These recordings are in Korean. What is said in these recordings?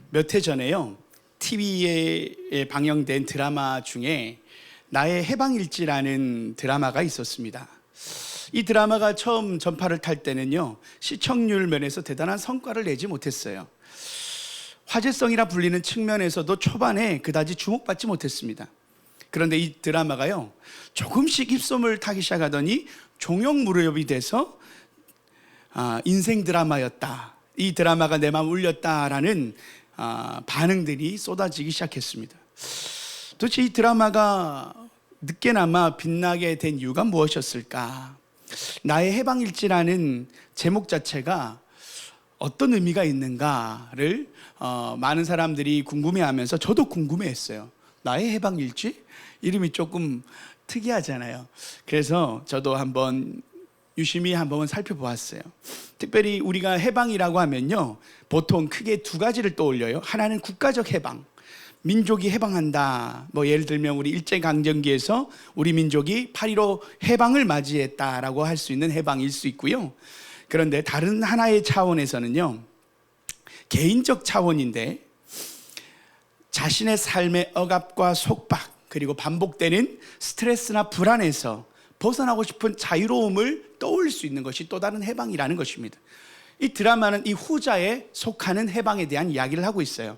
몇 해 전에요, TV에 방영된 드라마 중에 나의 해방일지라는 드라마가 있었습니다. 이 드라마가 처음 전파를 탈 때는요, 시청률 면에서 대단한 성과를 내지 못했어요. 화제성이라 불리는 측면에서도 초반에 그다지 주목받지 못했습니다. 그런데 이 드라마가요, 조금씩 입소문을 타기 시작하더니 종영무렵이 돼서 인생 드라마였다, 이 드라마가 내 마음 울렸다라는 반응들이 쏟아지기 시작했습니다. 도대체 이 드라마가 늦게나마 빛나게 된 이유가 무엇이었을까? 나의 해방일지라는 제목 자체가 어떤 의미가 있는가를 많은 사람들이 궁금해하면서 저도 궁금해했어요. 나의 해방일지? 이름이 조금 특이하잖아요. 그래서 저도 한번 유심히 한번 살펴보았어요. 특별히 우리가 해방이라고 하면요, 보통 크게 두 가지를 떠올려요. 하나는 국가적 해방, 민족이 해방한다. 예를 들면 우리 일제강점기에서 우리 민족이 8.15 해방을 맞이했다라고 할 수 있는 해방일 수 있고요. 그런데 다른 하나의 차원에서는요, 개인적 차원인데 자신의 삶의 억압과 속박, 그리고 반복되는 스트레스나 불안에서 벗어나고 싶은 자유로움을 떠올릴 수 있는 것이 또 다른 해방이라는 것입니다. 이 드라마는 이 후자에 속하는 해방에 대한 이야기를 하고 있어요.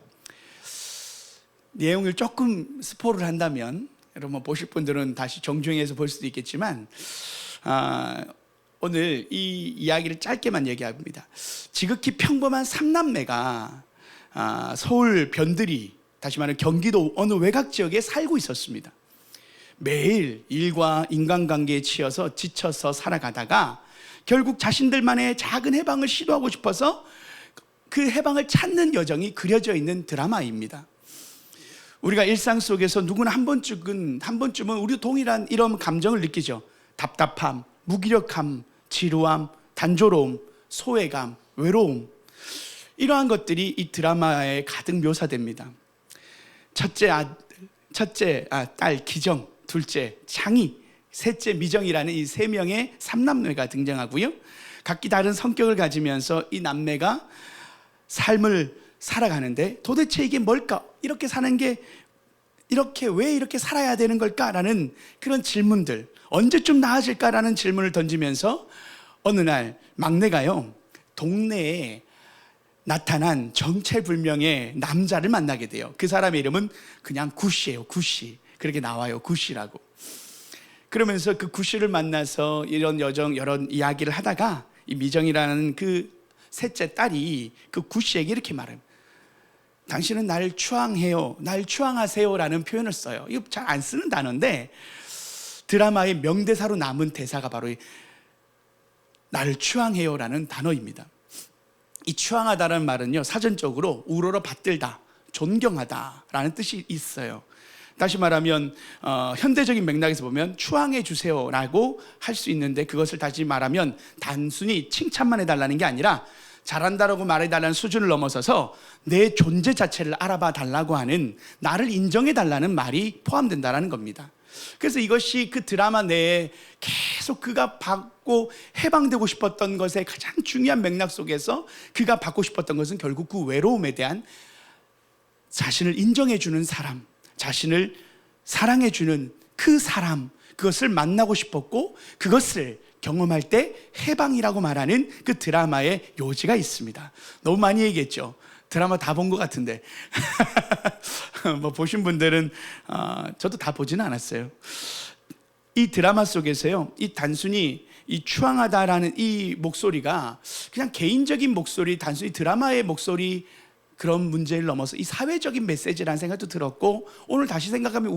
내용을 조금 스포를 한다면, 여러분 보실 분들은 다시 정주행해서 볼 수도 있겠지만, 오늘 이 이야기를 짧게만 얘기합니다. 지극히 평범한 3남매가 서울 변두리, 다시 말하면 경기도 어느 외곽 지역에 살고 있었습니다. 매일 일과 인간관계에 치여서 지쳐서 살아가다가 결국 자신들만의 작은 해방을 시도하고 싶어서 그 해방을 찾는 여정이 그려져 있는 드라마입니다. 우리가 일상 속에서 누구나 한 번쯤은 우리도 동일한 이런 감정을 느끼죠. 답답함, 무기력함, 지루함, 단조로움, 소외감, 외로움, 이러한 것들이 이 드라마에 가득 묘사됩니다. 첫째 딸 기정, 둘째 창희, 셋째 미정이라는 이 세 명의 3남매가 등장하고요. 각기 다른 성격을 가지면서 이 남매가 삶을 살아가는데 도대체 이게 뭘까? 이렇게 사는 게 왜 이렇게 살아야 되는 걸까라는 그런 질문들, 언제쯤 나아질까라는 질문을 던지면서 어느 날 막내가요, 동네에 나타난 정체불명의 남자를 만나게 돼요. 그 사람의 이름은 그냥 구씨예요. 구씨. 그렇게 나와요. 구씨라고. 그러면서 그 구씨를 만나서 이런 이야기를 하다가 이 미정이라는 그 셋째 딸이 그 구씨에게 이렇게 말해요. 당신은 나를 추앙해요, 날 추앙하세요 라는 표현을 써요. 이거 잘 안 쓰는 단어인데 드라마의 명대사로 남은 대사가 바로 나를 추앙해요 라는 단어입니다. 이 추앙하다라는 말은요, 사전적으로 우러러 받들다, 존경하다 라는 뜻이 있어요. 다시 말하면 현대적인 맥락에서 보면 추앙해 주세요 라고 할 수 있는데, 그것을 다시 말하면 단순히 칭찬만 해달라는 게 아니라 잘한다라고 말해달라는 수준을 넘어서서 내 존재 자체를 알아봐 달라고 하는, 나를 인정해 달라는 말이 포함된다는 겁니다. 그래서 이것이 그 드라마 내에 계속 그가 받고 해방되고 싶었던 것의 가장 중요한 맥락 속에서 그가 받고 싶었던 것은 결국 그 외로움에 대한 자신을 인정해주는 사람, 자신을 사랑해주는 그 사람, 그것을 만나고 싶었고 그것을 경험할 때 해방이라고 말하는 그 드라마의 요지가 있습니다. 너무 많이 얘기했죠. 드라마 다 본 것 같은데 보신 분들은 저도 다 보지는 않았어요. 이 드라마 속에서요, 이 단순히 이 추앙하다라는 이 목소리가 그냥 개인적인 목소리, 단순히 드라마의 목소리, 그런 문제를 넘어서 이 사회적인 메시지라는 생각도 들었고, 오늘 다시 생각하면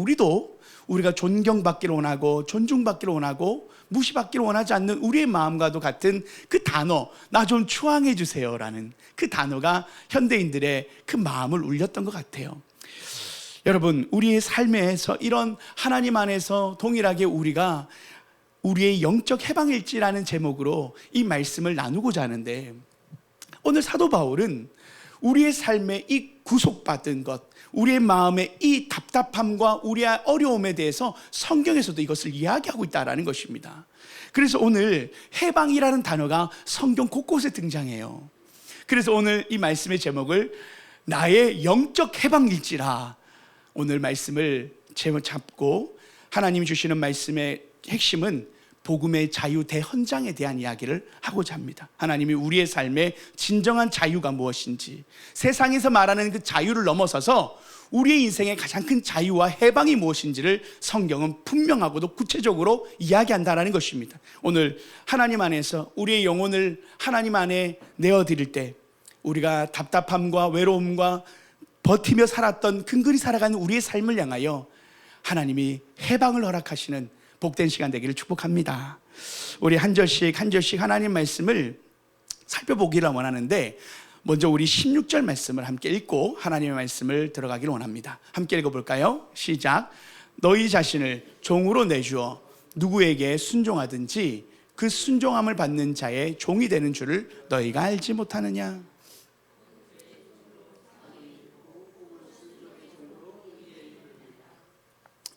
우리가 존경받기를 원하고 존중받기를 원하고 무시받기를 원하지 않는 우리의 마음과도 같은 그 단어, 나 좀 추앙해 주세요라는 그 단어가 현대인들의 그 마음을 울렸던 것 같아요. 여러분, 우리의 삶에서 이런 하나님 안에서 동일하게 우리가 우리의 영적 해방일지라는 제목으로 이 말씀을 나누고자 하는데, 오늘 사도 바울은 우리의 삶에 이 구속받은 것, 우리의 마음의 이 답답함과 우리의 어려움에 대해서 성경에서도 이것을 이야기하고 있다는 것입니다. 그래서 오늘 해방이라는 단어가 성경 곳곳에 등장해요. 그래서 오늘 이 말씀의 제목을 나의 영적 해방일지라. 오늘 말씀을 제목 잡고 하나님이 주시는 말씀의 핵심은 복음의 자유 대헌장에 대한 이야기를 하고자 합니다. 하나님이 우리의 삶의 진정한 자유가 무엇인지, 세상에서 말하는 그 자유를 넘어서서 우리의 인생의 가장 큰 자유와 해방이 무엇인지를 성경은 분명하고도 구체적으로 이야기한다는 것입니다. 오늘 하나님 안에서 우리의 영혼을 하나님 안에 내어드릴 때, 우리가 답답함과 외로움과 버티며 살았던 근근히 살아가는 우리의 삶을 향하여 하나님이 해방을 허락하시는 복된 시간 되기를 축복합니다. 우리 한 절씩 한 절씩 하나님 말씀을 살펴보기를 원하는데, 먼저 우리 16절 말씀을 함께 읽고 하나님의 말씀을 들어가기를 원합니다. 함께 읽어볼까요? 시작. 너희 자신을 종으로 내주어 누구에게 순종하든지 그 순종함을 받는 자의 종이 되는 줄을 너희가 알지 못하느냐.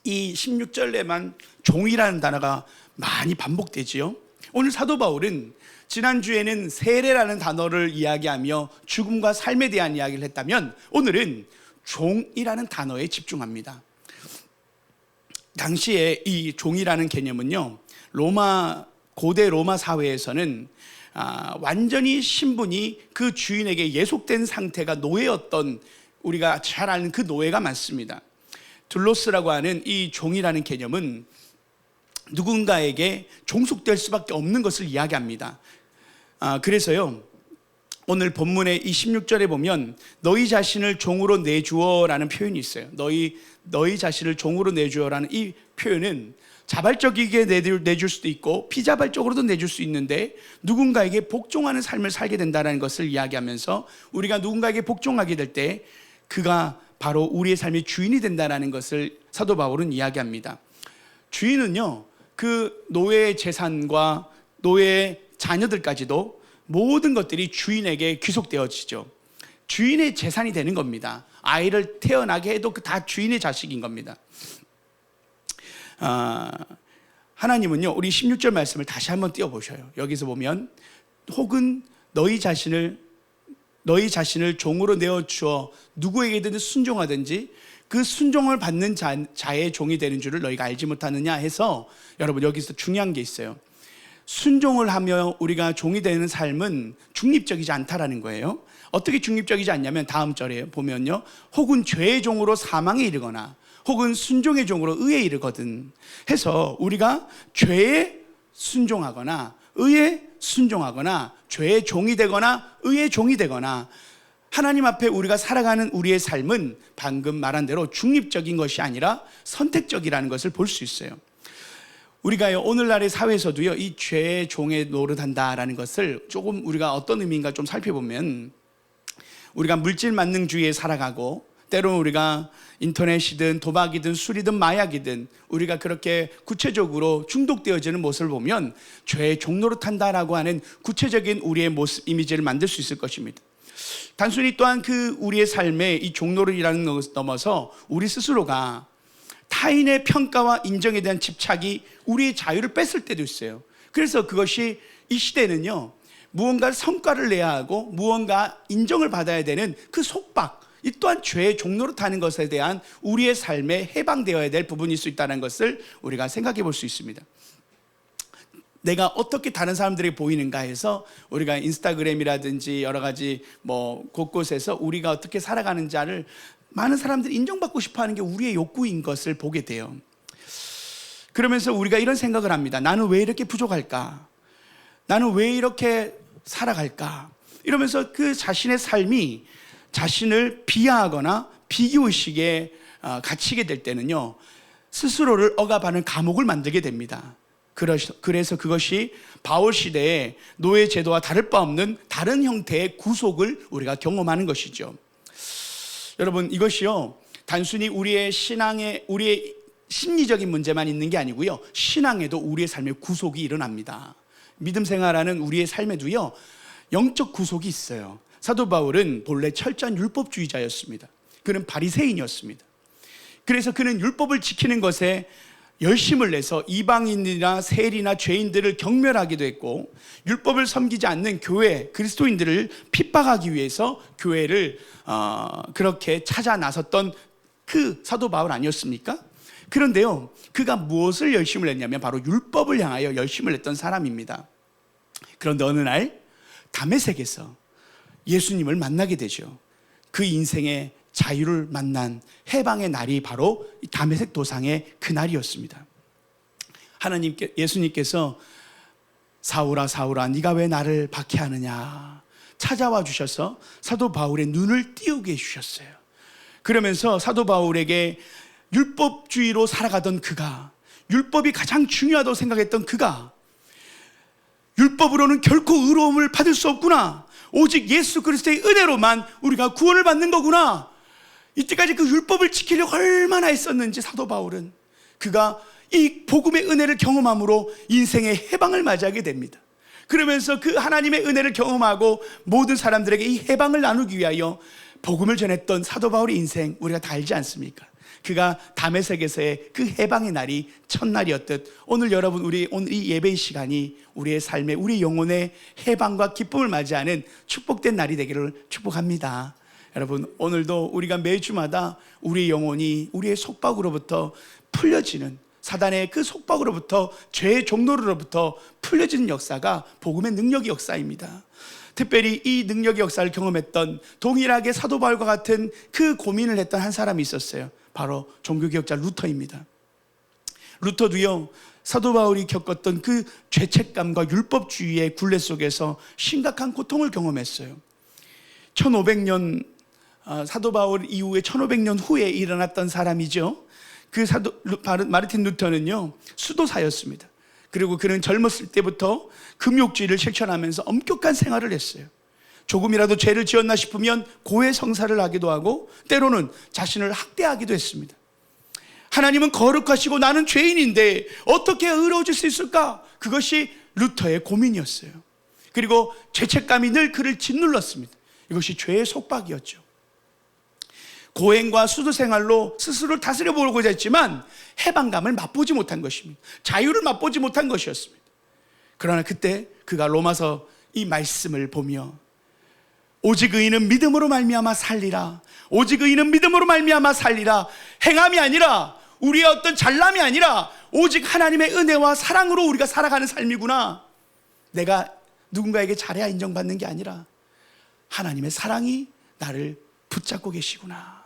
이 16절에만 종이라는 단어가 많이 반복되지요. 오늘 사도 바울은 지난주에는 세례라는 단어를 이야기하며 죽음과 삶에 대한 이야기를 했다면, 오늘은 종이라는 단어에 집중합니다. 당시에 이 종이라는 개념은요, 고대 로마 사회에서는 완전히 신분이 그 주인에게 예속된 상태가 노예였던, 우리가 잘 아는 그 노예가 많습니다. 둘로스라고 하는 이 종이라는 개념은 누군가에게 종속될 수밖에 없는 것을 이야기합니다. 그래서요, 오늘 본문의 이 16절에 보면 너희 자신을 종으로 내주어라는 표현이 있어요. 너희 자신을 종으로 내주어라는 이 표현은 자발적이게 내줄 수도 있고 비자발적으로도 내줄 수 있는데, 누군가에게 복종하는 삶을 살게 된다는 것을 이야기하면서, 우리가 누군가에게 복종하게 될 때 그가 바로 우리의 삶의 주인이 된다는 것을 사도 바울은 이야기합니다. 주인은요, 그 노예의 재산과 노예의 자녀들까지도 모든 것들이 주인에게 귀속되어지죠. 주인의 재산이 되는 겁니다. 아이를 태어나게 해도 다 주인의 자식인 겁니다. 하나님은요, 우리 16절 말씀을 다시 한번 띄워보셔요. 여기서 보면, 혹은 너희 자신을 종으로 내어주어 누구에게든 순종하든지 그 순종을 받는 자의 종이 되는 줄을 너희가 알지 못하느냐 해서, 여러분 여기서 중요한 게 있어요. 순종을 하며 우리가 종이 되는 삶은 중립적이지 않다라는 거예요. 어떻게 중립적이지 않냐면 다음 절에 보면요, 혹은 죄의 종으로 사망에 이르거나 혹은 순종의 종으로 의에 이르거든 해서, 우리가 죄에 순종하거나 의에 순종하거나 죄의 종이 되거나 의의 종이 되거나, 하나님 앞에 우리가 살아가는 우리의 삶은 방금 말한 대로 중립적인 것이 아니라 선택적이라는 것을 볼 수 있어요. 우리가 오늘날의 사회에서도요, 이 죄의 종에 노릇한다라는 것을 조금 우리가 어떤 의미인가 좀 살펴보면, 우리가 물질 만능주의에 살아가고, 때로는 우리가 인터넷이든 도박이든 술이든 마약이든 우리가 그렇게 구체적으로 중독되어지는 모습을 보면 죄의 종노릇한다라고 하는 구체적인 우리의 모습, 이미지를 만들 수 있을 것입니다. 단순히 또한 그 우리의 삶에 이 종노릇이라는 것을 넘어서 우리 스스로가 타인의 평가와 인정에 대한 집착이 우리의 자유를 뺐을 때도 있어요. 그래서 그것이 이 시대는요, 무언가 성과를 내야 하고 무언가 인정을 받아야 되는 그 속박, 이 또한 죄의 종노릇하는 것에 대한 우리의 삶에 해방되어야 될 부분일 수 있다는 것을 우리가 생각해 볼 수 있습니다. 내가 어떻게 다른 사람들에게 보이는가 해서 우리가 인스타그램이라든지 여러 가지 곳곳에서 우리가 어떻게 살아가는 자를 많은 사람들이 인정받고 싶어하는 게 우리의 욕구인 것을 보게 돼요. 그러면서 우리가 이런 생각을 합니다. 나는 왜 이렇게 부족할까? 나는 왜 이렇게 살아갈까? 이러면서 그 자신의 삶이 자신을 비하하거나 비교의식에 갇히게 될 때는요, 스스로를 억압하는 감옥을 만들게 됩니다. 그래서 그것이 바울 시대의 노예 제도와 다를 바 없는 다른 형태의 구속을 우리가 경험하는 것이죠. 여러분, 이것이요, 단순히 우리의 심리적인 문제만 있는 게 아니고요, 신앙에도 우리의 삶의 구속이 일어납니다. 믿음 생활하는 우리의 삶에도요, 영적 구속이 있어요. 사도 바울은 본래 철저한 율법주의자였습니다. 그는 바리새인이었습니다. 그래서 그는 율법을 지키는 것에 열심을 내서 이방인이나 세리나 죄인들을 경멸하기도 했고, 율법을 섬기지 않는 교회 그리스도인들을 핍박하기 위해서 교회를 그렇게 찾아 나섰던 그 사도 바울 아니었습니까? 그런데요, 그가 무엇을 열심을 냈냐면 바로 율법을 향하여 열심을 냈던 사람입니다. 그런데 어느 날 다메섹에서 예수님을 만나게 되죠. 그 인생의 자유를 만난 해방의 날이 바로 다메섹 도상의 그 날이었습니다. 예수님께서 사울아 사울아 네가 왜 나를 박해하느냐 찾아와 주셔서 사도 바울의 눈을 띄우게 해주셨어요. 그러면서 사도 바울에게 율법주의로 살아가던 그가, 율법이 가장 중요하다고 생각했던 그가, 율법으로는 결코 의로움을 받을 수 없구나, 오직 예수 그리스도의 은혜로만 우리가 구원을 받는 거구나, 이때까지 그 율법을 지키려고 얼마나 했었는지 사도 바울은 그가 이 복음의 은혜를 경험함으로 인생의 해방을 맞이하게 됩니다. 그러면서 그 하나님의 은혜를 경험하고 모든 사람들에게 이 해방을 나누기 위하여 복음을 전했던 사도 바울의 인생, 우리가 다 알지 않습니까? 그가 다메섹에서의 그 해방의 날이 첫날이었듯 오늘 여러분, 오늘 이 예배의 시간이 우리의 삶에, 우리 영혼의 해방과 기쁨을 맞이하는 축복된 날이 되기를 축복합니다. 여러분, 오늘도 우리가 매주마다 우리의 영혼이 우리의 속박으로부터 풀려지는, 사단의 그 속박으로부터, 죄의 종노릇으로부터 풀려지는 역사가 복음의 능력의 역사입니다. 특별히 이 능력의 역사를 경험했던, 동일하게 사도 바울과 같은 그 고민을 했던 한 사람이 있었어요. 바로 종교개혁자 루터입니다. 루터도요, 사도 바울이 겪었던 그 죄책감과 율법주의의 굴레 속에서 심각한 고통을 경험했어요. 1500년 사도 바울 이후에 1500년 후에 일어났던 사람이죠. 그 마르틴 루터는요, 수도사였습니다. 그리고 그는 젊었을 때부터 금욕주의를 실천하면서 엄격한 생활을 했어요. 조금이라도 죄를 지었나 싶으면 고해 성사를 하기도 하고, 때로는 자신을 학대하기도 했습니다. 하나님은 거룩하시고 나는 죄인인데 어떻게 의로워질 수 있을까? 그것이 루터의 고민이었어요. 그리고 죄책감이 늘 그를 짓눌렀습니다. 이것이 죄의 속박이었죠. 고행과 수도 생활로 스스로를 다스려 보고자 했지만 해방감을 맛보지 못한 것입니다. 자유를 맛보지 못한 것이었습니다. 그러나 그때 그가 로마서 이 말씀을 보며 오직 의인은 믿음으로 말미암아 살리라, 오직 의인은 믿음으로 말미암아 살리라, 행함이 아니라 우리의 어떤 잘남이 아니라 오직 하나님의 은혜와 사랑으로 우리가 살아가는 삶이구나. 내가 누군가에게 잘해야 인정받는 게 아니라 하나님의 사랑이 나를 붙잡고 계시구나.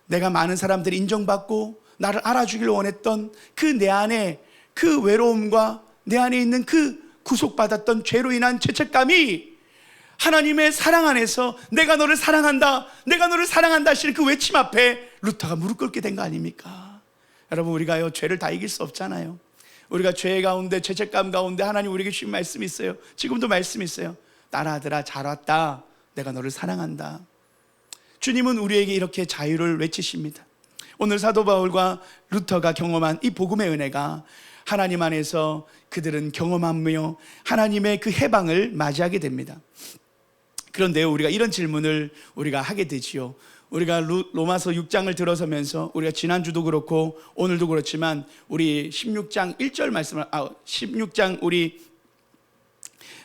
내가 많은 사람들이 인정받고 나를 알아주길 원했던 그 내 안에 그 외로움과 내 안에 있는 그 구속받았던 죄로 인한 죄책감이 하나님의 사랑 안에서 내가 너를 사랑한다, 내가 너를 사랑한다 하시는 그 외침 앞에 루터가 무릎 꿇게 된 거 아닙니까? 여러분, 우리가요, 죄를 다 이길 수 없잖아요. 우리가 죄 가운데, 죄책감 가운데 하나님 우리에게 주신 말씀이 있어요. 지금도 말씀이 있어요. 딸 아들아 잘 왔다, 내가 너를 사랑한다. 주님은 우리에게 이렇게 자유를 외치십니다. 오늘 사도 바울과 루터가 경험한 이 복음의 은혜가 하나님 안에서 그들은 경험하며 하나님의 그 해방을 맞이하게 됩니다. 그런데 우리가 이런 질문을 우리가 하게 되지요. 우리가 로마서 6장을 들어서면서 우리가 지난주도 그렇고 오늘도 그렇지만 우리 16장 1절 말씀을 16장 우리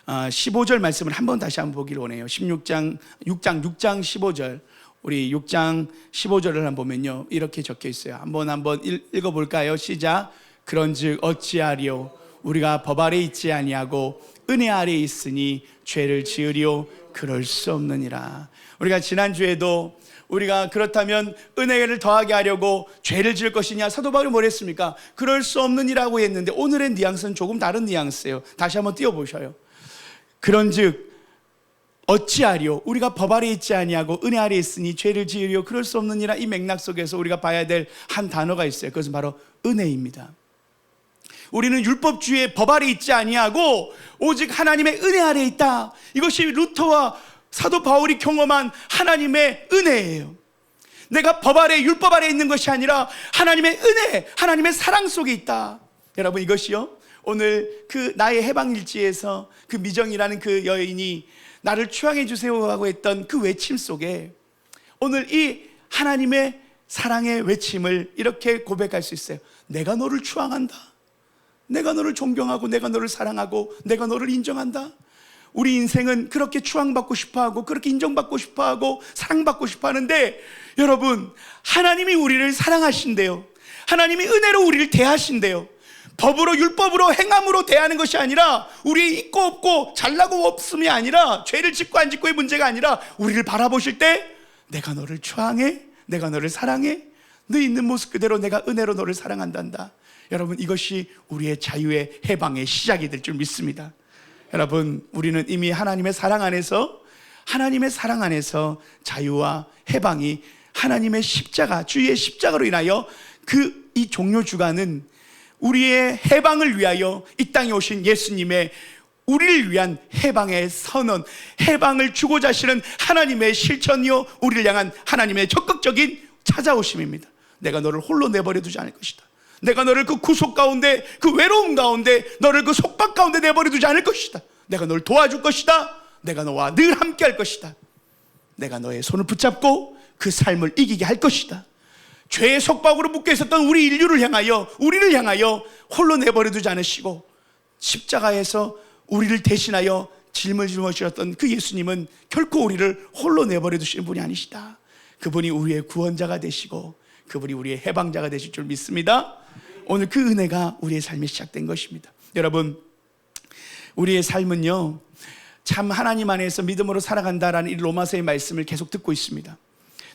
15절 말씀을 한번 다시 한번 보기를 원해요. 6장 15절, 우리 6장 15절을 한번 보면요, 이렇게 적혀 있어요. 한번 읽어볼까요? 시작. 그런즉 어찌하리요? 우리가 법 아래 있지 아니하고 은혜 아래 있으니 죄를 지으리요? 그럴 수 없느니라. 우리가 지난주에도 우리가 그렇다면 은혜를 더하게 하려고 죄를 지을 것이냐, 사도 바울이 뭘 했습니까? 그럴 수 없느니라고 했는데 오늘의 뉘앙스는 조금 다른 뉘앙스예요. 다시 한번 띄워보셔요. 그런즉 어찌하리요? 우리가 법 아래 있지 아니하고 은혜 아래 있으니 죄를 지으리요? 그럴 수 없느니라. 이 맥락 속에서 우리가 봐야 될 한 단어가 있어요. 그것은 바로 은혜입니다. 우리는 율법주의의 법 아래 있지 아니하고 오직 하나님의 은혜 아래 있다. 이것이 루터와 사도 바울이 경험한 하나님의 은혜예요. 내가 법 아래, 율법 아래 있는 것이 아니라 하나님의 은혜, 하나님의 사랑 속에 있다. 여러분, 이것이요, 오늘 그 나의 해방일지에서 그 미정이라는 그 여인이 나를 추앙해 주세요 하고 했던 그 외침 속에 오늘 이 하나님의 사랑의 외침을 이렇게 고백할 수 있어요. 내가 너를 추앙한다. 내가 너를 존경하고 내가 너를 사랑하고 내가 너를 인정한다. 우리 인생은 그렇게 추앙받고 싶어하고 그렇게 인정받고 싶어하고 사랑받고 싶어하는데, 여러분, 하나님이 우리를 사랑하신대요. 하나님이 은혜로 우리를 대하신대요. 법으로, 율법으로, 행함으로 대하는 것이 아니라, 우리 있고 없고 잘나고 없음이 아니라, 죄를 짓고 안 짓고의 문제가 아니라, 우리를 바라보실 때 내가 너를 추앙해, 내가 너를 사랑해, 너 있는 모습 그대로 내가 은혜로 너를 사랑한단다. 여러분, 이것이 우리의 자유의 해방의 시작이 될 줄 믿습니다. 여러분, 우리는 이미 하나님의 사랑 안에서, 하나님의 사랑 안에서 자유와 해방이 하나님의 십자가, 주의 십자가로 인하여 이 종료 주간은 우리의 해방을 위하여 이 땅에 오신 예수님의 우리를 위한 해방의 선언, 해방을 주고자 하시는 하나님의 실천이요, 우리를 향한 하나님의 적극적인 찾아오심입니다. 내가 너를 홀로 내버려 두지 않을 것이다. 내가 너를 그 구속 가운데, 그 외로움 가운데, 너를 그 속박 가운데 내버려 두지 않을 것이다. 내가 너를 도와줄 것이다. 내가 너와 늘 함께 할 것이다. 내가 너의 손을 붙잡고 그 삶을 이기게 할 것이다. 죄의 속박으로 묶여 있었던 우리 인류를 향하여, 우리를 향하여 홀로 내버려 두지 않으시고, 십자가에서 우리를 대신하여 짐을 짊어지셨던 그 예수님은 결코 우리를 홀로 내버려 두시는 분이 아니시다. 그분이 우리의 구원자가 되시고 그분이 우리의 해방자가 되실 줄 믿습니다. 오늘 그 은혜가 우리의 삶에 시작된 것입니다. 여러분, 우리의 삶은요, 참 하나님 안에서 믿음으로 살아간다라는 이 로마서의 말씀을 계속 듣고 있습니다.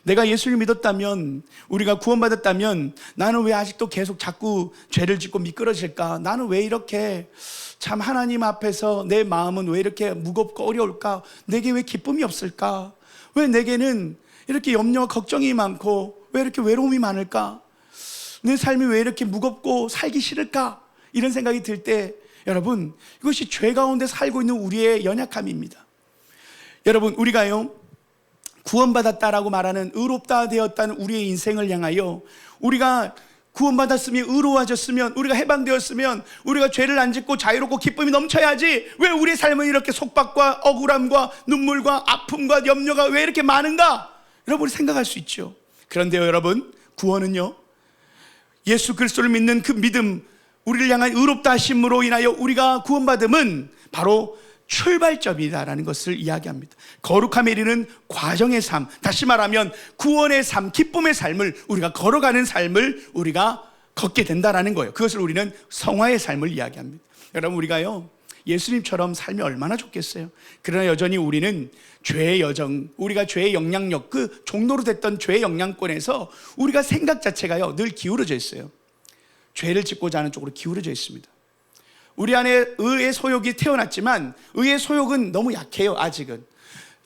내가 예수를 믿었다면, 우리가 구원받았다면, 나는 왜 아직도 계속 자꾸 죄를 짓고 미끄러질까? 나는 왜 이렇게 참 하나님 앞에서 내 마음은 왜 이렇게 무겁고 어려울까? 내게 왜 기쁨이 없을까? 왜 내게는 이렇게 염려와 걱정이 많고 왜 이렇게 외로움이 많을까? 내 삶이 왜 이렇게 무겁고 살기 싫을까? 이런 생각이 들 때, 여러분, 이것이 죄 가운데 살고 있는 우리의 연약함입니다. 여러분, 우리가요, 구원받았다라고 말하는, 의롭다 되었다는 우리의 인생을 향하여, 우리가 구원받았으면, 의로워졌으면, 우리가 해방되었으면, 우리가 죄를 안 짓고 자유롭고 기쁨이 넘쳐야지, 왜 우리의 삶은 이렇게 속박과 억울함과 눈물과 아픔과 염려가 왜 이렇게 많은가? 여러분, 생각할 수 있죠. 그런데요, 여러분, 구원은요, 예수 그리스도를 믿는 그 믿음, 우리를 향한 의롭다 하심으로 인하여 우리가 구원받음은 바로 출발점이다라는 것을 이야기합니다. 거룩함에 이르는 과정의 삶, 다시 말하면 구원의 삶, 기쁨의 삶을 우리가 걸어가는 삶을 우리가 걷게 된다라는 거예요. 그것을 우리는 성화의 삶을 이야기합니다. 여러분, 우리가요, 예수님처럼 살면 얼마나 좋겠어요. 그러나 여전히 우리는 죄의 여정, 우리가 죄의 영향력, 그 종로로 됐던 죄의 영향권에서 우리가 생각 자체가요, 늘 기울어져 있어요. 죄를 짓고자 하는 쪽으로 기울어져 있습니다. 우리 안에 의의 소욕이 태어났지만 의의 소욕은 너무 약해요. 아직은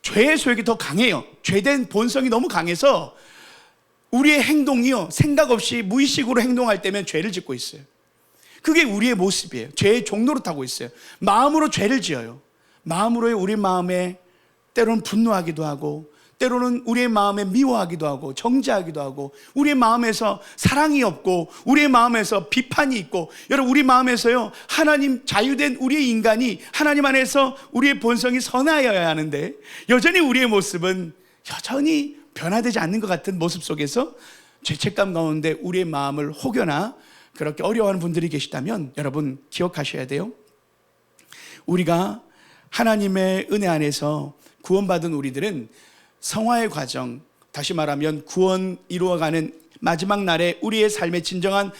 죄의 소욕이 더 강해요. 죄된 본성이 너무 강해서 우리의 행동이요, 생각 없이 무의식으로 행동할 때면 죄를 짓고 있어요. 그게 우리의 모습이에요. 죄의 종로로 타고 있어요. 마음으로 죄를 지어요. 마음으로 우리 마음에 때로는 분노하기도 하고, 때로는 우리의 마음에 미워하기도 하고 정죄하기도 하고, 우리의 마음에서 사랑이 없고 우리의 마음에서 비판이 있고, 여러분, 우리 마음에서요, 하나님 자유된 우리의 인간이 하나님 안에서 우리의 본성이 선하여야 하는데, 여전히 우리의 모습은 여전히 변화되지 않는 것 같은 모습 속에서 죄책감 가운데 우리의 마음을 혹여나 그렇게 어려워하는 분들이 계시다면, 여러분 기억하셔야 돼요. 우리가 하나님의 은혜 안에서 구원받은 우리들은 성화의 과정, 다시 말하면 구원 이루어가는 마지막 날에 우리의 삶의 진정한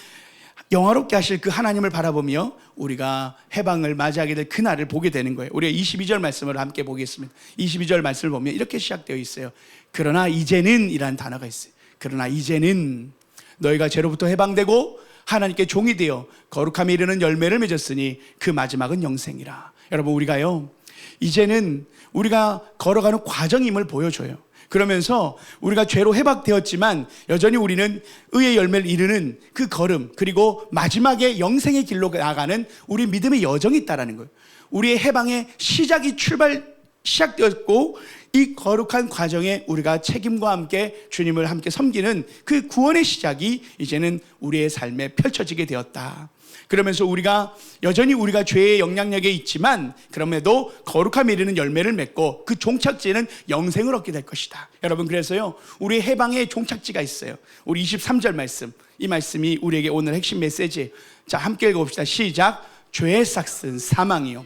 영화롭게 하실 그 하나님을 바라보며 우리가 해방을 맞이하게 될 그날을 보게 되는 거예요. 우리가 22절 말씀을 함께 보겠습니다. 22절 말씀을 보면 이렇게 시작되어 있어요. 그러나 이제는 이라는 단어가 있어요. 그러나 이제는 너희가 죄로부터 해방되고 하나님께 종이 되어 거룩함에 이르는 열매를 맺었으니 그 마지막은 영생이라. 여러분, 우리가요, 이제는 우리가 걸어가는 과정임을 보여줘요. 그러면서 우리가 죄로 해방되었지만 여전히 우리는 의의 열매를 이루는 그 걸음, 그리고 마지막에 영생의 길로 나아가는 우리 믿음의 여정이 있다는 거예요. 우리의 해방의 시작되었고, 이 거룩한 과정에 우리가 책임과 함께 주님을 함께 섬기는 그 구원의 시작이 이제는 우리의 삶에 펼쳐지게 되었다. 그러면서 여전히 우리가 죄의 영향력에 있지만 그럼에도 거룩함에 이르는 열매를 맺고 그 종착지에는 영생을 얻게 될 것이다. 여러분, 그래서요, 우리 해방의 종착지가 있어요. 우리 23절 말씀, 이 말씀이 우리에게 오늘 핵심 메시지. 자, 함께 읽어봅시다. 시작. 죄의 삭은 사망이요,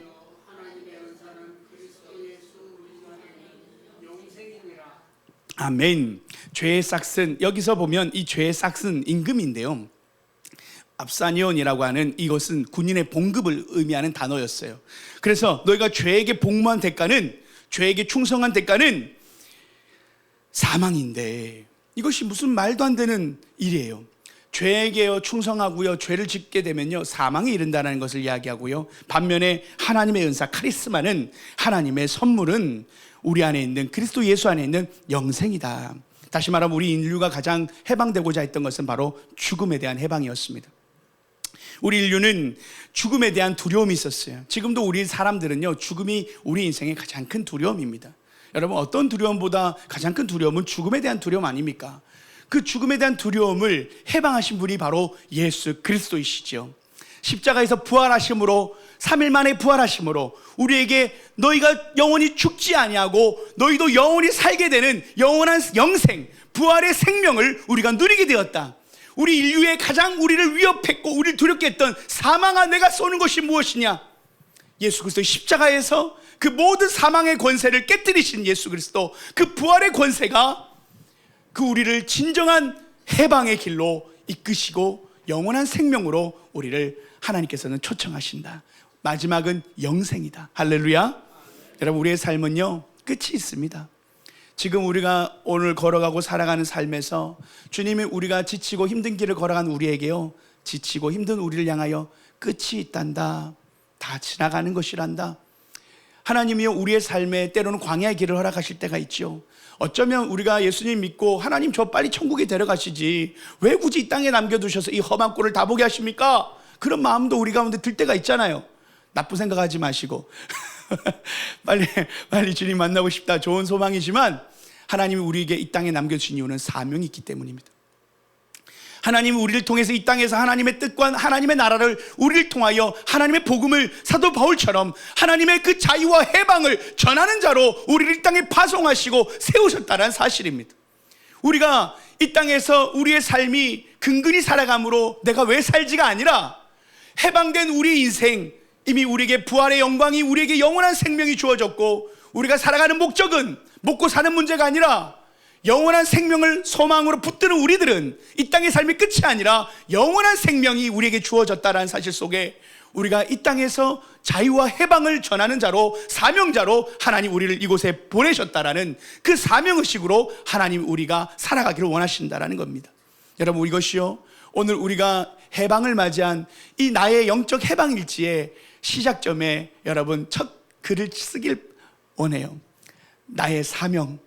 아멘. 죄의 삭은, 여기서 보면 이 죄의 삭은 임금인데요, 압사니온이라고 하는 이것은 군인의 봉급을 의미하는 단어였어요. 그래서 너희가 죄에게 복무한 대가는, 죄에게 충성한 대가는 사망인데, 이것이 무슨 말도 안 되는 일이에요. 죄에게 충성하고요, 죄를 짓게 되면요, 사망에 이른다는 것을 이야기하고요, 반면에 하나님의 은사 카리스마는, 하나님의 선물은 우리 안에 있는, 그리스도 예수 안에 있는 영생이다. 다시 말하면 우리 인류가 가장 해방되고자 했던 것은 바로 죽음에 대한 해방이었습니다. 우리 인류는 죽음에 대한 두려움이 있었어요. 지금도 우리 사람들은요, 죽음이 우리 인생의 가장 큰 두려움입니다. 여러분, 어떤 두려움보다 가장 큰 두려움은 죽음에 대한 두려움 아닙니까? 그 죽음에 대한 두려움을 해방하신 분이 바로 예수 그리스도이시죠. 십자가에서 부활하심으로, 3일 만에 부활하심으로 우리에게 너희가 영원히 죽지 아니하고 너희도 영원히 살게 되는 영원한 영생, 부활의 생명을 우리가 누리게 되었다. 우리 인류의 가장 우리를 위협했고 우리를 두렵게 했던 사망아, 내가 쏘는 것이 무엇이냐? 예수 그리스도의 십자가에서 그 모든 사망의 권세를 깨뜨리신 예수 그리스도, 그 부활의 권세가 그 우리를 진정한 해방의 길로 이끄시고 영원한 생명으로 우리를 하나님께서는 초청하신다. 마지막은 영생이다. 할렐루야. 여러분, 우리의 삶은요, 끝이 있습니다. 지금 우리가 오늘 걸어가고 살아가는 삶에서 주님이 우리가 지치고 힘든 길을 걸어간 우리에게요, 지치고 힘든 우리를 향하여 끝이 있단다, 다 지나가는 것이란다. 하나님이요, 우리의 삶에 때로는 광야의 길을 허락하실 때가 있죠. 어쩌면 우리가 예수님 믿고 하나님 저 빨리 천국에 데려가시지 왜 굳이 이 땅에 남겨두셔서 이 험한 꼴을 다 보게 하십니까? 그런 마음도 우리 가운데 들 때가 있잖아요. 나쁜 생각하지 마시고 빨리 주님 만나고 싶다, 좋은 소망이지만 하나님이 우리에게 이 땅에 남겨주신 이유는 사명이 있기 때문입니다. 하나님이 우리를 통해서 이 땅에서 하나님의 뜻과 하나님의 나라를, 우리를 통하여 하나님의 복음을 사도 바울처럼 하나님의 그 자유와 해방을 전하는 자로 우리를 이 땅에 파송하시고 세우셨다는 사실입니다. 우리가 이 땅에서 우리의 삶이 근근히 살아감으로 내가 왜 살지가 아니라, 해방된 우리 인생, 이미 우리에게 부활의 영광이, 우리에게 영원한 생명이 주어졌고, 우리가 살아가는 목적은 먹고 사는 문제가 아니라 영원한 생명을 소망으로 붙드는 우리들은 이 땅의 삶이 끝이 아니라 영원한 생명이 우리에게 주어졌다는 사실 속에 우리가 이 땅에서 자유와 해방을 전하는 자로, 사명자로 하나님 우리를 이곳에 보내셨다라는 그 사명의식으로 하나님 우리가 살아가기를 원하신다라는 겁니다. 여러분, 이것이요, 오늘 우리가 해방을 맞이한 이 나의 영적 해방일지의 시작점에 여러분 첫 글을 쓰길 원해요. 나의 사명,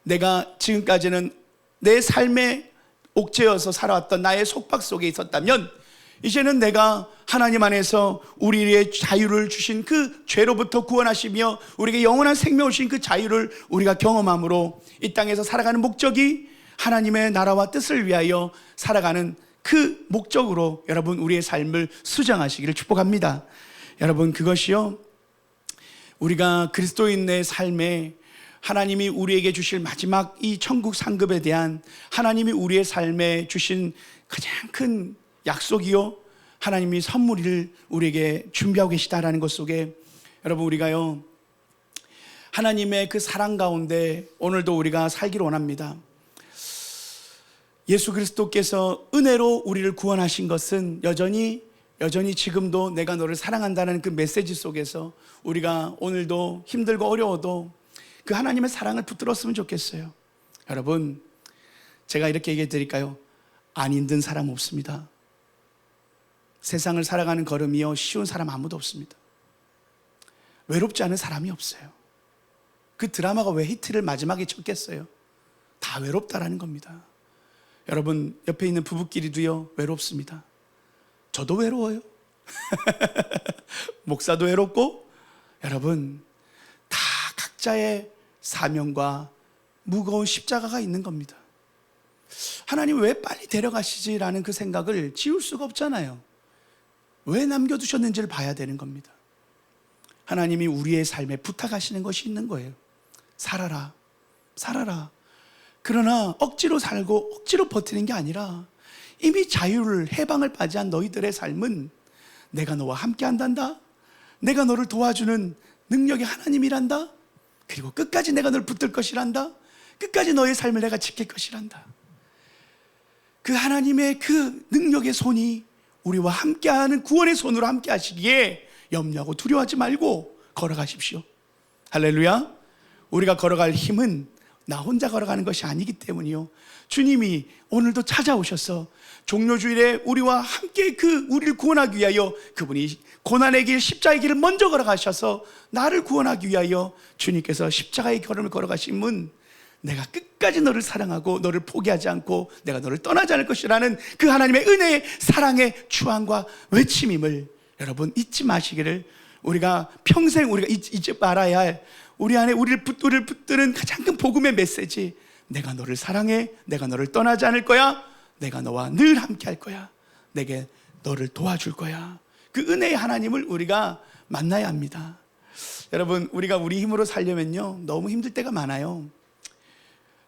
내가 지금까지는 내 삶의 옥죄어서 살아왔던 나의 속박 속에 있었다면, 이제는 내가 하나님 안에서 우리의 자유를 주신 그 죄로부터 구원하시며 우리에게 영원한 생명을 주신 그 자유를 우리가 경험함으로 이 땅에서 살아가는 목적이 하나님의 나라와 뜻을 위하여 살아가는 그 목적으로 여러분 우리의 삶을 수정하시기를 축복합니다. 여러분, 그것이요, 우리가 그리스도인의 삶에 하나님이 우리에게 주실 마지막 이 천국 상급에 대한 하나님이 우리의 삶에 주신 가장 큰 약속이요, 하나님이 선물을 우리에게 준비하고 계시다라는 것 속에 여러분, 우리가요, 하나님의 그 사랑 가운데 오늘도 우리가 살기를 원합니다. 예수 그리스도께서 은혜로 우리를 구원하신 것은 여전히 지금도 내가 너를 사랑한다는 그 메시지 속에서 우리가 오늘도 힘들고 어려워도 그 하나님의 사랑을 붙들었으면 좋겠어요. 여러분, 제가 이렇게 얘기해 드릴까요? 안 힘든 사람 없습니다. 세상을 살아가는 걸음이요, 쉬운 사람 아무도 없습니다. 외롭지 않은 사람이 없어요. 그 드라마가 왜 히트를 마지막에 쳤겠어요? 다 외롭다라는 겁니다. 여러분, 옆에 있는 부부끼리도요, 외롭습니다. 저도 외로워요. 목사도 외롭고, 여러분, 다 각자의 사명과 무거운 십자가가 있는 겁니다. 하나님 왜 빨리 데려가시지라는 그 생각을 지울 수가 없잖아요. 왜 남겨두셨는지를 봐야 되는 겁니다. 하나님이 우리의 삶에 부탁하시는 것이 있는 거예요. 살아라, 살아라. 그러나 억지로 살고 억지로 버티는 게 아니라 이미 자유를, 해방을 맞이한 너희들의 삶은 내가 너와 함께 한단다, 내가 너를 도와주는 능력의 하나님이란다, 그리고 끝까지 내가 널 붙들 것이란다, 끝까지 너의 삶을 내가 지킬 것이란다. 그 하나님의 그 능력의 손이 우리와 함께하는 구원의 손으로 함께 하시기에 염려하고 두려워하지 말고 걸어가십시오. 할렐루야. 우리가 걸어갈 힘은 나 혼자 걸어가는 것이 아니기 때문이요, 주님이 오늘도 찾아오셔서 종료주일에 우리와 함께 우리를 구원하기 위하여 그분이 고난의 길, 십자가의 길을 먼저 걸어가셔서 나를 구원하기 위하여 주님께서 십자가의 걸음을 걸어가심은 내가 끝까지 너를 사랑하고 너를 포기하지 않고 내가 너를 떠나지 않을 것이라는 그 하나님의 은혜의 사랑의 추앙과 외침임을 여러분 잊지 마시기를, 우리가 평생 우리가 잊지 말아야 할 우리 안에 우리를 붙드는 가장 큰 복음의 메시지, 내가 너를 사랑해, 내가 너를 떠나지 않을 거야, 내가 너와 늘 함께 할 거야, 내게 너를 도와줄 거야. 그 은혜의 하나님을 우리가 만나야 합니다. 여러분, 우리가 우리 힘으로 살려면요 너무 힘들 때가 많아요.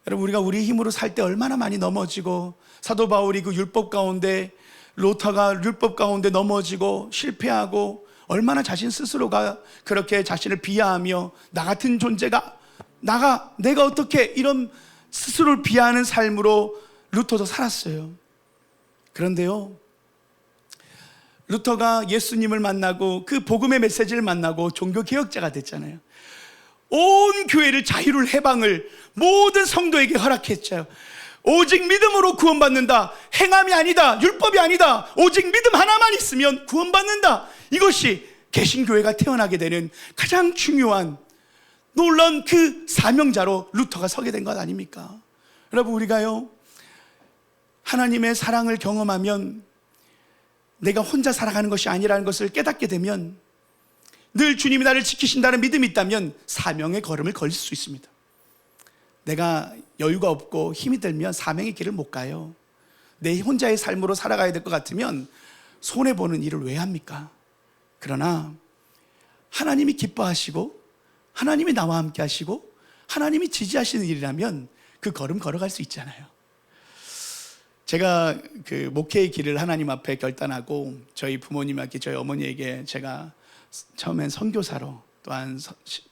여러분, 우리가 우리 힘으로 살 때 얼마나 많이 넘어지고, 사도 바울이 그 율법 가운데, 루터가 율법 가운데 넘어지고 실패하고, 얼마나 자신 스스로가 그렇게 자신을 비하하며 나 같은 존재가 내가 어떻게 이런 스스로를 비하하는 삶으로 루터도 살았어요. 그런데요, 루터가 예수님을 만나고 그 복음의 메시지를 만나고 종교개혁자가 됐잖아요. 온 교회를 자유를, 해방을 모든 성도에게 허락했죠. 오직 믿음으로 구원받는다, 행함이 아니다, 율법이 아니다, 오직 믿음 하나만 있으면 구원받는다. 이것이 개신교회가 태어나게 되는 가장 중요한 놀라운 그 사명자로 루터가 서게 된 것 아닙니까? 여러분, 우리가요 하나님의 사랑을 경험하면, 내가 혼자 살아가는 것이 아니라는 것을 깨닫게 되면, 늘 주님이 나를 지키신다는 믿음이 있다면 사명의 걸음을 걸을 수 있습니다. 내가 여유가 없고 힘이 들면 사명의 길을 못 가요. 내 혼자의 삶으로 살아가야 될 것 같으면 손해보는 일을 왜 합니까? 그러나 하나님이 기뻐하시고 하나님이 나와 함께 하시고 하나님이 지지하시는 일이라면 그 걸음 걸어갈 수 있잖아요. 제가 그 목회의 길을 하나님 앞에 결단하고 저희 부모님에게, 저희 어머니에게 제가 처음엔 선교사로, 또한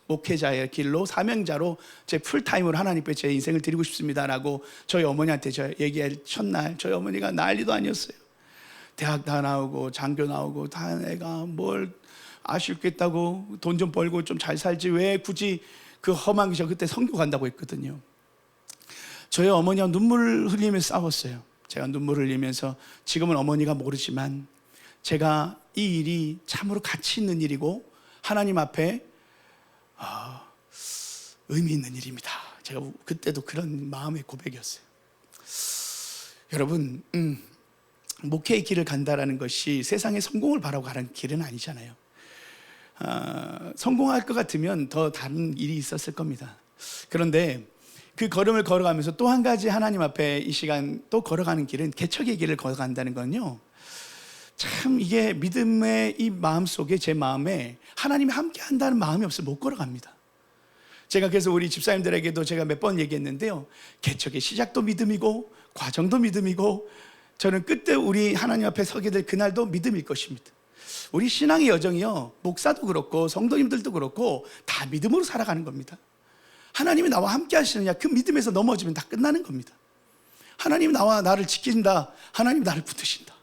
목회자의 길로, 사명자로 제 풀타임으로 하나님께 제 인생을 드리고 싶습니다라고 저희 어머니한테 얘기할 첫날 저희 어머니가 난리도 아니었어요. 대학 다 나오고 장교 나오고 다 내가 뭘 아쉽겠다고, 돈 좀 벌고 좀 잘 살지 왜 굳이 그 험한 길, 그때 선교 간다고 했거든요. 저희 어머니와 눈물을 흘리면서 싸웠어요. 제가 눈물을 흘리면서, 지금은 어머니가 모르지만 제가 이 일이 참으로 가치 있는 일이고 하나님 앞에 의미 있는 일입니다. 제가 그때도 그런 마음의 고백이었어요. 여러분, 목회의 길을 간다라는 것이 세상에 성공을 바라고 가는 길은 아니잖아요. 성공할 것 같으면 더 다른 일이 있었을 겁니다. 그런데 그 걸음을 걸어가면서 또 한 가지 하나님 앞에 이 시간 또 걸어가는 길은 개척의 길을 걸어간다는 건요, 참 이게 믿음의 이 마음 속에, 제 마음에 하나님이 함께 한다는 마음이 없으면 못 걸어갑니다. 제가 그래서 우리 집사님들에게도 제가 몇 번 얘기했는데요, 개척의 시작도 믿음이고 과정도 믿음이고, 저는 끝에 우리 하나님 앞에 서게 될 그날도 믿음일 것입니다. 우리 신앙의 여정이요, 목사도 그렇고 성도님들도 그렇고 다 믿음으로 살아가는 겁니다. 하나님이 나와 함께 하시느냐, 그 믿음에서 넘어지면 다 끝나는 겁니다. 하나님이 나를 지킨다, 하나님이 나를 붙드신다.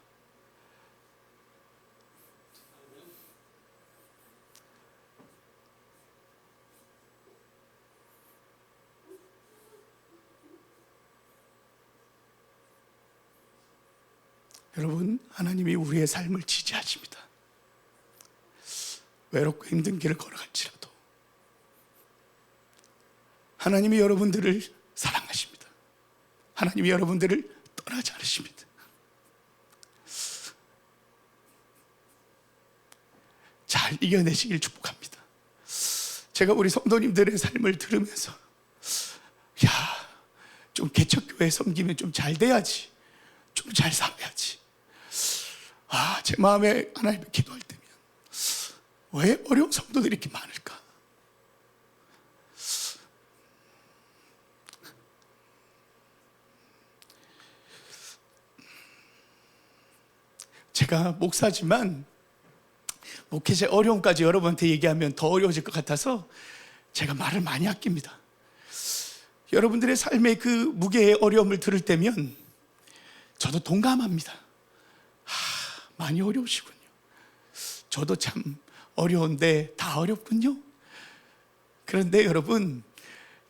여러분, 하나님이 우리의 삶을 지지하십니다. 외롭고 힘든 길을 걸어갈지라도 하나님이 여러분들을 사랑하십니다. 하나님이 여러분들을 떠나지 않으십니다. 잘 이겨내시길 축복합니다. 제가 우리 성도님들의 삶을 들으면서, 좀 개척교회 섬기면 좀 잘 돼야지, 좀 잘 살아야지, 제 마음에 하나님께 기도할 때면 왜 어려운 성도들이 이렇게 많을까? 제가 목사지만 목회자의 어려움까지 여러분한테 얘기하면 더 어려워질 것 같아서 제가 말을 많이 아낍니다. 여러분들의 삶의 그 무게의 어려움을 들을 때면 저도 동감합니다. 많이 어려우시군요. 저도 참 어려운데 다 어렵군요. 그런데 여러분,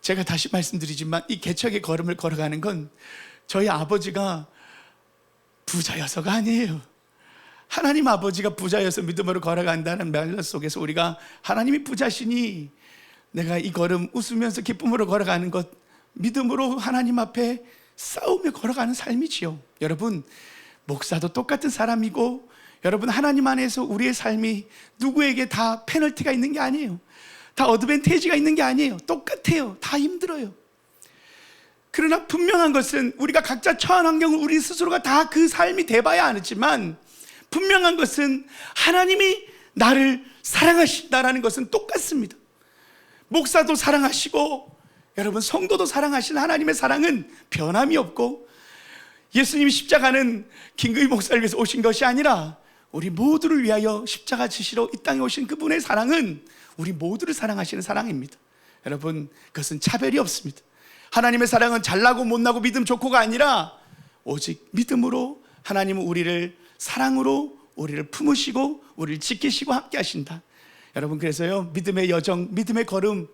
제가 다시 말씀드리지만 이 개척의 걸음을 걸어가는 건 저희 아버지가 부자여서가 아니에요. 하나님 아버지가 부자여서 믿음으로 걸어간다는 말 속에서 우리가 하나님이 부자시니 내가 이 걸음 웃으면서 기쁨으로 걸어가는 것, 믿음으로 하나님 앞에 싸우며 걸어가는 삶이지요. 여러분, 목사도 똑같은 사람이고, 여러분 하나님 안에서 우리의 삶이 누구에게 다 페널티가 있는 게 아니에요. 다 어드밴티지가 있는 게 아니에요. 똑같아요. 다 힘들어요. 그러나 분명한 것은 우리가 각자 처한 환경을 우리 스스로가 다 그 삶이 돼봐야 아지만, 분명한 것은 하나님이 나를 사랑하신다라는 것은 똑같습니다. 목사도 사랑하시고 여러분 성도도 사랑하신 하나님의 사랑은 변함이 없고, 예수님이 십자가는 김금희 목사를 위해서 오신 것이 아니라 우리 모두를 위하여 십자가 지시러 이 땅에 오신 그분의 사랑은 우리 모두를 사랑하시는 사랑입니다. 여러분, 그것은 차별이 없습니다. 하나님의 사랑은 잘나고 못나고 믿음 좋고가 아니라 오직 믿음으로 하나님은 우리를 사랑으로 우리를 품으시고 우리를 지키시고 함께 하신다. 여러분, 그래서요, 믿음의 여정, 믿음의 걸음,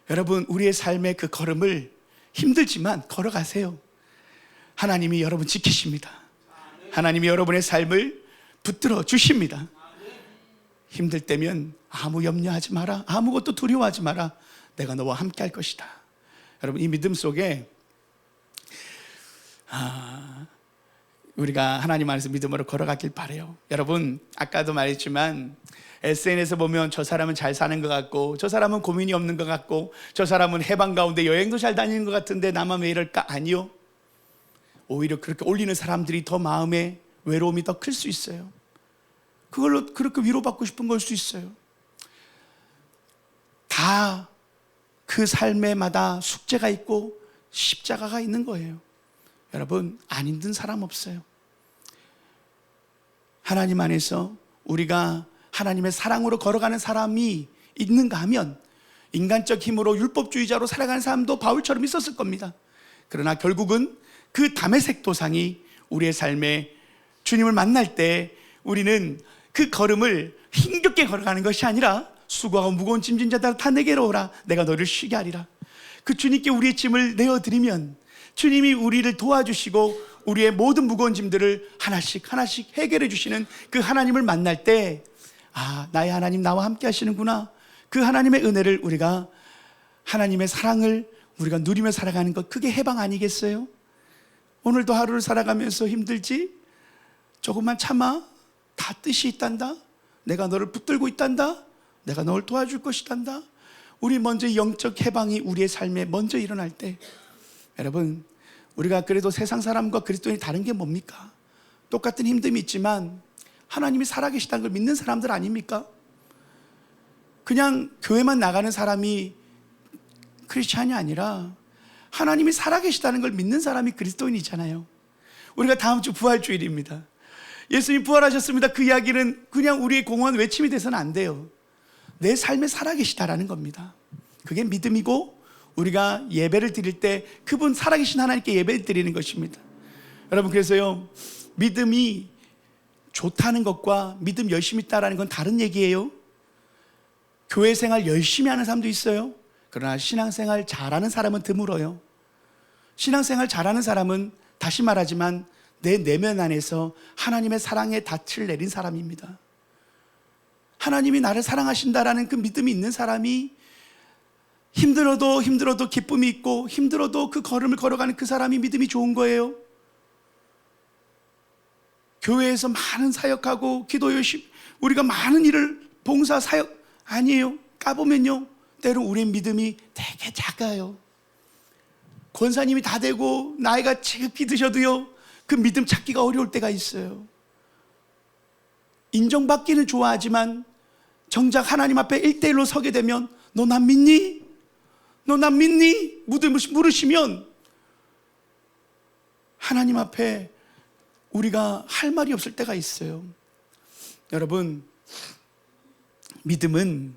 여러분 우리의 삶의 그 걸음을 힘들지만 걸어가세요. 하나님이 여러분 지키십니다. 하나님이 여러분의 삶을 붙들어 주십니다. 힘들 때면 아무 염려하지 마라. 아무것도 두려워하지 마라. 내가 너와 함께 할 것이다. 여러분, 이 믿음 속에 우리가 하나님 안에서 믿음으로 걸어가길 바라요. 여러분, 아까도 말했지만 SNS에 보면 저 사람은 잘 사는 것 같고, 저 사람은 고민이 없는 것 같고, 저 사람은 해방 가운데 여행도 잘 다니는 것 같은데 나만 왜 이럴까? 아니요. 오히려 그렇게 올리는 사람들이 더 마음에 외로움이 더 클 수 있어요. 그걸로 그렇게 위로받고 싶은 걸 수 있어요. 다 그 삶에마다 숙제가 있고 십자가가 있는 거예요. 여러분, 안 힘든 사람 없어요. 하나님 안에서 우리가 하나님의 사랑으로 걸어가는 사람이 있는가 하면 인간적 힘으로 율법주의자로 살아가는 사람도 바울처럼 있었을 겁니다. 그러나 결국은 그 다메섹 도상이 우리의 삶에 주님을 만날 때 우리는 그 걸음을 힘겹게 걸어가는 것이 아니라 수고하고 무거운 짐진 자들 다 내게로 오라. 내가 너를 쉬게 하리라. 그 주님께 우리의 짐을 내어드리면 주님이 우리를 도와주시고 우리의 모든 무거운 짐들을 하나씩 하나씩 해결해 주시는 그 하나님을 만날 때, 나의 하나님 나와 함께 하시는구나. 그 하나님의 은혜를 우리가, 하나님의 사랑을 우리가 누리며 살아가는 것, 그게 해방 아니겠어요? 오늘도 하루를 살아가면서 힘들지? 조금만 참아. 다 뜻이 있단다. 내가 너를 붙들고 있단다. 내가 너를 도와줄 것이단다. 우리 먼저 영적 해방이 우리의 삶에 먼저 일어날 때, 여러분, 우리가 그래도 세상 사람과 그리스도인이 다른 게 뭡니까? 똑같은 힘듦이 있지만 하나님이 살아계시다는 걸 믿는 사람들 아닙니까? 그냥 교회만 나가는 사람이 크리스찬이 아니라 하나님이 살아계시다는 걸 믿는 사람이 그리스도인이잖아요. 우리가 다음 주 부활주일입니다. 예수님 부활하셨습니다. 그 이야기는 그냥 우리의 공허한 외침이 돼서는 안 돼요. 내 삶에 살아계시다라는 겁니다. 그게 믿음이고, 우리가 예배를 드릴 때 그분 살아계신 하나님께 예배를 드리는 것입니다. 여러분, 그래서요, 믿음이 좋다는 것과 믿음 열심히 있다라는 건 다른 얘기예요. 교회 생활 열심히 하는 사람도 있어요. 그러나 신앙생활 잘하는 사람은 드물어요. 신앙생활 잘하는 사람은, 다시 말하지만 내 내면 안에서 하나님의 사랑의 닻을 내린 사람입니다. 하나님이 나를 사랑하신다라는 그 믿음이 있는 사람이 힘들어도 기쁨이 있고, 힘들어도 그 걸음을 걸어가는 그 사람이 믿음이 좋은 거예요. 교회에서 많은 사역하고 기도 열심히, 우리가 많은 일을 봉사 사역 아니에요. 까보면요, 때로 우리의 믿음이 되게 작아요. 권사님이 다 되고 나이가 지극히 드셔도요, 그 믿음 찾기가 어려울 때가 있어요. 인정받기는 좋아하지만 정작 하나님 앞에 1대1로 서게 되면 너 난 믿니? 너 난 믿니? 물으시면 하나님 앞에 우리가 할 말이 없을 때가 있어요. 여러분, 믿음은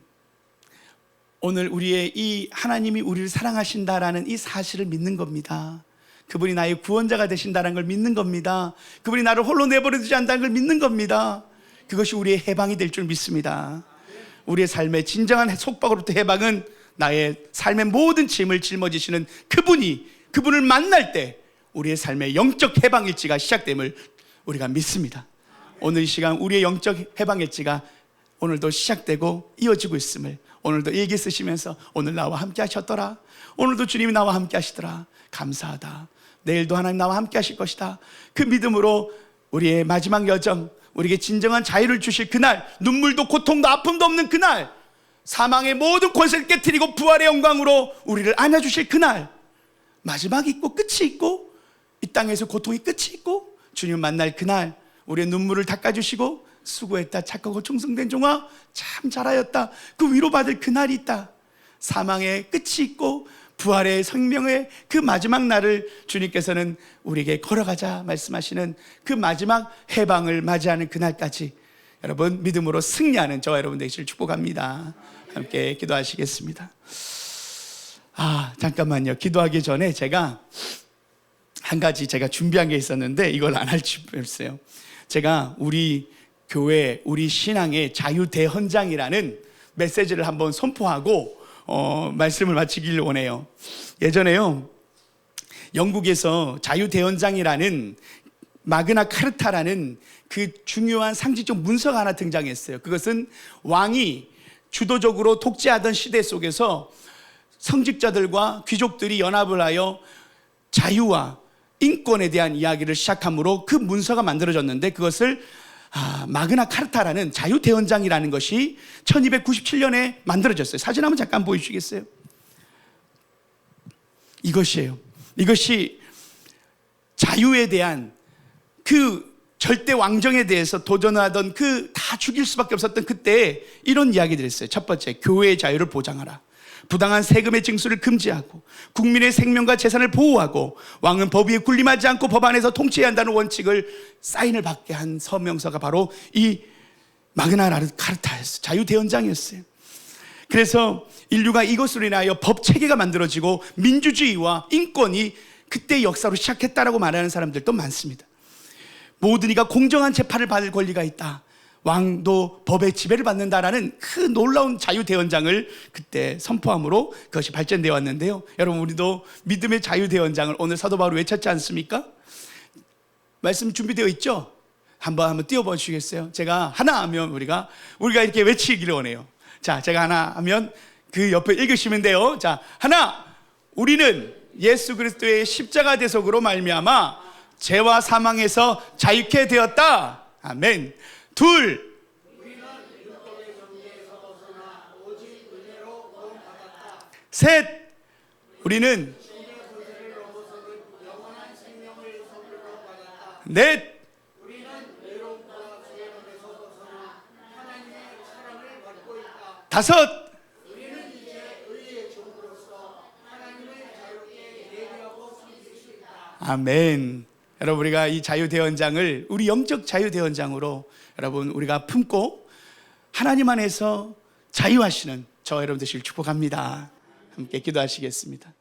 오늘 우리의 이 하나님이 우리를 사랑하신다라는 이 사실을 믿는 겁니다. 그분이 나의 구원자가 되신다는 걸 믿는 겁니다. 그분이 나를 홀로 내버려 두지 않는다는 걸 믿는 겁니다. 그것이 우리의 해방이 될 줄 믿습니다. 우리의 삶의 진정한 속박으로부터 해방은 나의 삶의 모든 짐을 짊어지시는 그분을 만날 때 우리의 삶의 영적 해방일지가 시작됨을 우리가 믿습니다. 오늘 이 시간 우리의 영적 해방일지가 오늘도 시작되고 이어지고 있음을, 오늘도 일기 쓰시면서 오늘 나와 함께 하셨더라, 오늘도 주님이 나와 함께 하시더라, 감사하다, 내일도 하나님 나와 함께 하실 것이다, 그 믿음으로 우리의 마지막 여정, 우리에게 진정한 자유를 주실 그날, 눈물도 고통도 아픔도 없는 그날, 사망의 모든 권세를 깨트리고 부활의 영광으로 우리를 안아주실 그날, 마지막이 있고 끝이 있고 이 땅에서 고통이 끝이 있고 주님 만날 그날, 우리의 눈물을 닦아주시고 수고했다 착하고 충성된 종아 참 잘하였다, 그 위로받을 그날이 있다. 사망의 끝이 있고 부활의 생명의 그 마지막 날을 주님께서는 우리에게 걸어가자 말씀하시는 그 마지막 해방을 맞이하는 그날까지 여러분 믿음으로 승리하는 저와 여러분 되시길 축복합니다. 함께 기도하시겠습니다. 잠깐만요. 기도하기 전에 제가 한 가지 준비한 게 있었는데 이걸 안 할지 모르겠어요. 제가 우리 교회, 우리 신앙의 자유대헌장이라는 메시지를 한번 선포하고 말씀을 마치기를 원해요. 예전에요, 영국에서 자유대헌장이라는 마그나 카르타라는 그 중요한 상징적 문서가 하나 등장했어요. 그것은 왕이 주도적으로 독재하던 시대 속에서 성직자들과 귀족들이 연합을 하여 자유와 인권에 대한 이야기를 시작함으로 그 문서가 만들어졌는데, 그것을 마그나 카르타라는 자유대헌장이라는 것이 1297년에 만들어졌어요. 사진 한번 잠깐 보여주시겠어요? 이것이에요. 이것이 자유에 대한 그 절대 왕정에 대해서 도전하던 다 죽일 수밖에 없었던 그때 이런 이야기들이 있어요. 첫 번째, 교회의 자유를 보장하라. 부당한 세금의 징수를 금지하고 국민의 생명과 재산을 보호하고 왕은 법 위에 군림하지 않고 법 안에서 통치해야 한다는 원칙을 사인을 받게 한 서명서가 바로 이 마그나 카르타였어요. 자유대헌장이었어요. 그래서 인류가 이것으로 인하여 법 체계가 만들어지고 민주주의와 인권이 그때 역사로 시작했다라고 말하는 사람들도 많습니다. 모든 이가 공정한 재판을 받을 권리가 있다, 왕도 법의 지배를 받는다라는 그 놀라운 자유대헌장을 그때 선포함으로 그것이 발전되어 왔는데요. 여러분, 우리도 믿음의 자유대헌장을 오늘 사도 바울이 외쳤지 않습니까? 말씀 준비되어 있죠? 한번 띄워봐 주시겠어요? 제가 하나 하면 우리가 이렇게 외치기를 원해요. 자, 제가 하나 하면 그 옆에 읽으시면 돼요. 자, 하나, 우리는 예수 그리스도의 십자가 대속으로 말미암아 죄와 사망에서 자유케 되었다. 아멘. 둘, 셋, 우리는 넷, 다섯, 아멘. 여러분, 우리가 이 자유대헌장을 우리 영적 자유대헌장으로 여러분 우리가 품고 하나님 안에서 자유하시는 저와 여러분 되시길 축복합니다. 함께 기도하시겠습니다.